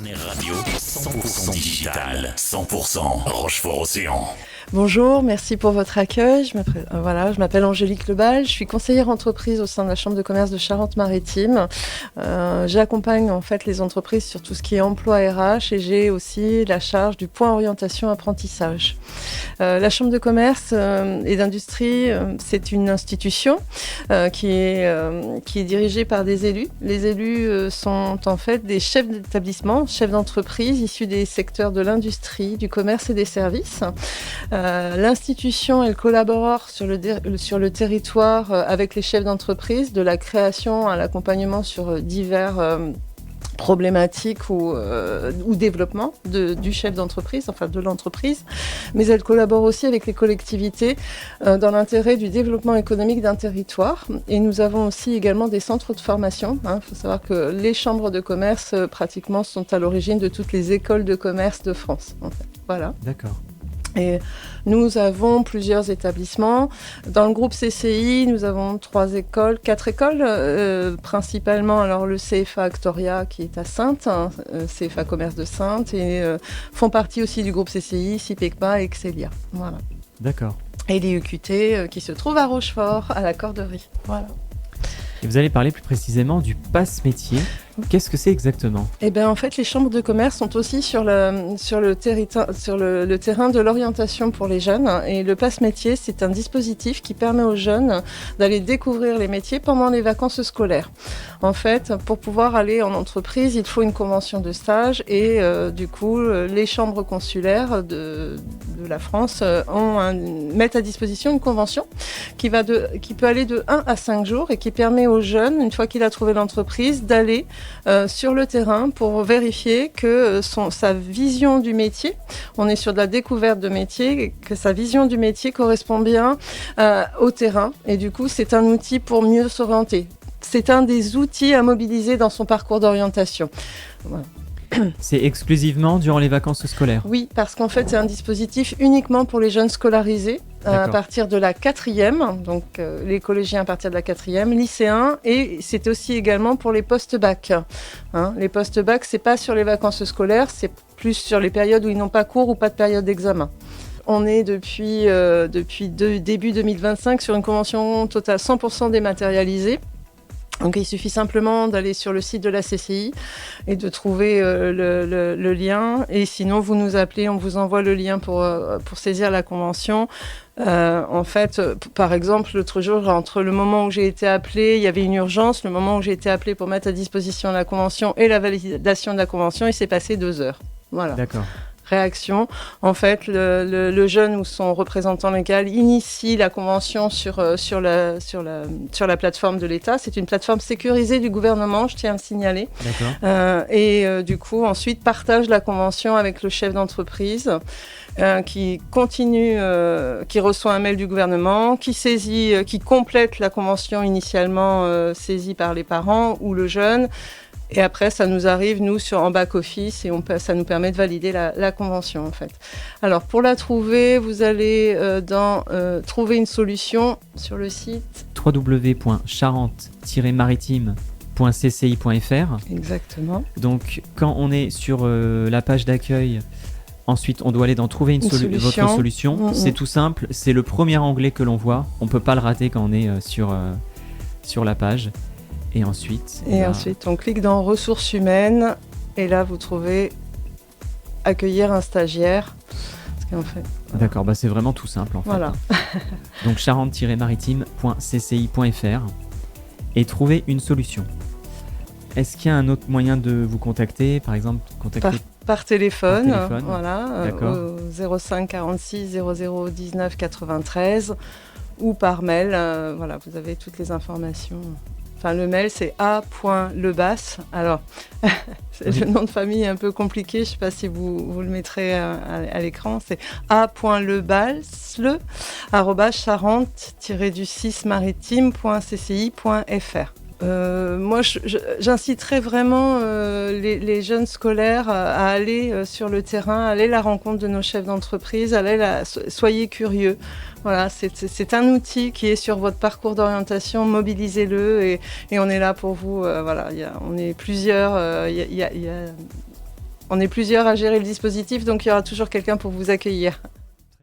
Air Radio, 100% digital, 100% Rochefort-Océan. Bonjour, merci pour votre accueil. Je m'appelle Angélique Lebal, je suis conseillère entreprise au sein de la Chambre de commerce de Charente-Maritime. J'accompagne en fait les entreprises sur tout ce qui est emploi RH et j'ai aussi la charge du point orientation apprentissage. La Chambre de commerce et d'industrie, c'est une institution qui est dirigée par des élus. Les élus sont en fait des chefs d'établissement, chefs d'entreprise issus des secteurs de l'industrie, du commerce et des services. L'institution, elle collabore sur le territoire avec les chefs d'entreprise, de la création à l'accompagnement sur divers problématiques ou développement du chef d'entreprise, enfin de l'entreprise. Mais elle collabore aussi avec les collectivités dans l'intérêt du développement économique d'un territoire. Et nous avons aussi également des centres de formation. Il faut savoir que les chambres de commerce, pratiquement, sont à l'origine de toutes les écoles de commerce de France. En fait. Voilà. D'accord. Et nous avons plusieurs établissements. Dans le groupe CCI, nous avons 4 écoles, principalement alors le CFA Actoria qui est à Saintes, CFA Commerce de Saintes, et font partie aussi du groupe CCI, CIPECPA et Excelia. Voilà. D'accord. Et l'IEQT qui se trouve à Rochefort, à la Corderie. Voilà. Et vous allez parler plus précisément du passe métier. Qu'est-ce que c'est exactement ? Eh bien, en fait, les chambres de commerce sont aussi sur le terrain de l'orientation pour les jeunes. Et le passe métier, c'est un dispositif qui permet aux jeunes d'aller découvrir les métiers pendant les vacances scolaires. En fait, pour pouvoir aller en entreprise, il faut une convention de stage et du coup, les chambres consulaires de la France mettent à disposition une convention qui peut aller de 1 à 5 jours et qui permet aux jeunes, une fois qu'il a trouvé l'entreprise, d'aller sur le terrain pour vérifier que sa vision du métier, on est sur de la découverte de métier, que sa vision du métier correspond bien au terrain. Et du coup, c'est un outil pour mieux s'orienter. C'est un des outils à mobiliser dans son parcours d'orientation. Voilà. C'est exclusivement durant les vacances scolaires ? Oui, parce qu'en fait, c'est un dispositif uniquement pour les jeunes scolarisés à partir de la 4e, donc les collégiens à partir de la 4e, lycéens, et c'est aussi également pour les post-bac. Les post-bac, c'est pas sur les vacances scolaires, c'est plus sur les périodes où ils n'ont pas cours ou pas de période d'examen. On est depuis début 2025 sur une convention totale 100% dématérialisée. Donc il suffit simplement d'aller sur le site de la CCI et de trouver le lien. Et sinon, vous nous appelez, on vous envoie le lien pour saisir la convention. En fait, par exemple, l'autre jour, entre le moment où j'ai été appelée, il y avait une urgence. Le moment où j'ai été appelée pour mettre à disposition la convention et la validation de la convention, il s'est passé 2 heures. Voilà. D'accord. Réaction. En fait, le jeune ou son représentant légal initie la convention sur la plateforme de l'État. C'est une plateforme sécurisée du gouvernement, je tiens à le signaler. D'accord. Du coup, ensuite, partage la convention avec le chef d'entreprise qui continue, qui reçoit un mail du gouvernement, qui complète la convention initialement saisie par les parents ou le jeune. Et après, ça nous arrive, nous, en back-office, et ça nous permet de valider la convention, en fait. Alors, pour la trouver, vous allez trouver une solution sur le site www.charente-maritime.cci.fr. Exactement. Donc, quand on est sur la page d'accueil, ensuite, on doit aller dans trouver votre solution. C'est tout simple, c'est le premier onglet que l'on voit. On ne peut pas le rater quand on est sur la page. Et ensuite, on clique dans ressources humaines et là vous trouvez accueillir un stagiaire. D'accord, c'est vraiment tout simple en fait. Voilà. Donc charente-maritime.cci.fr et trouver une solution. Est-ce qu'il y a un autre moyen de vous contacter, par exemple par téléphone, voilà, au 05 46 00 19 93 ou par mail. Voilà, vous avez toutes les informations. Enfin, le mail, c'est a.lebas. Alors, le nom de famille est un peu compliqué. Je ne sais pas si vous le mettrez à l'écran. C'est a.lebas@charente-maritime.cci.fr. Moi, j'inciterais vraiment les jeunes scolaires à aller sur le terrain, aller à la rencontre de nos chefs d'entreprise, soyez curieux. Voilà, c'est un outil qui est sur votre parcours d'orientation, mobilisez-le et on est là pour vous. Voilà, on est plusieurs. Il y a On est plusieurs à gérer le dispositif, donc il y aura toujours quelqu'un pour vous accueillir.